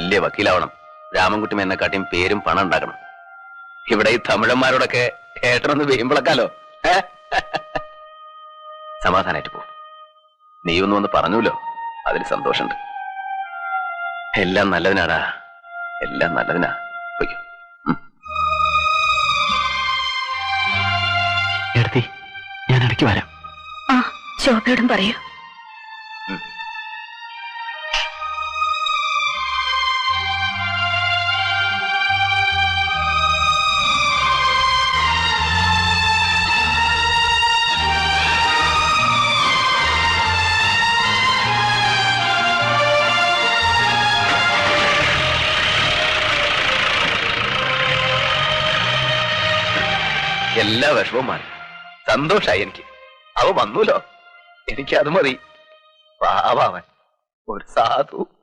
വലിയ വക്കീലാവണം. രാമൻകുട്ടി എന്നെക്കാട്ടിയും പേരും പണം ഉണ്ടാക്കണം. ഇവിടെ ഈ തമിഴന്മാരോടൊക്കെ ഏട്ടനൊന്ന് വീമ്പിളക്കാലോ. സമാധാനായിട്ട് പോ. നീ ഒന്നും ഒന്ന് പറഞ്ഞൂല്ലോ, അതിൽ സന്തോഷമുണ്ട്. എല്ലാം നല്ലതിനാടാ, എല്ലാം നല്ലതിനാ. പോയിക്കോ. എടുത്തി, ഞാൻ ഇടയ്ക്ക് വരാം. ആ, ശോഭയോടും പറയൂ. എല്ലാ വിഷമവും മാറി. സന്തോഷായി എനിക്ക്. അവ വന്നൂലോ, എനിക്ക് അത് മതി. പാവാവൻ ഒരു സാധു.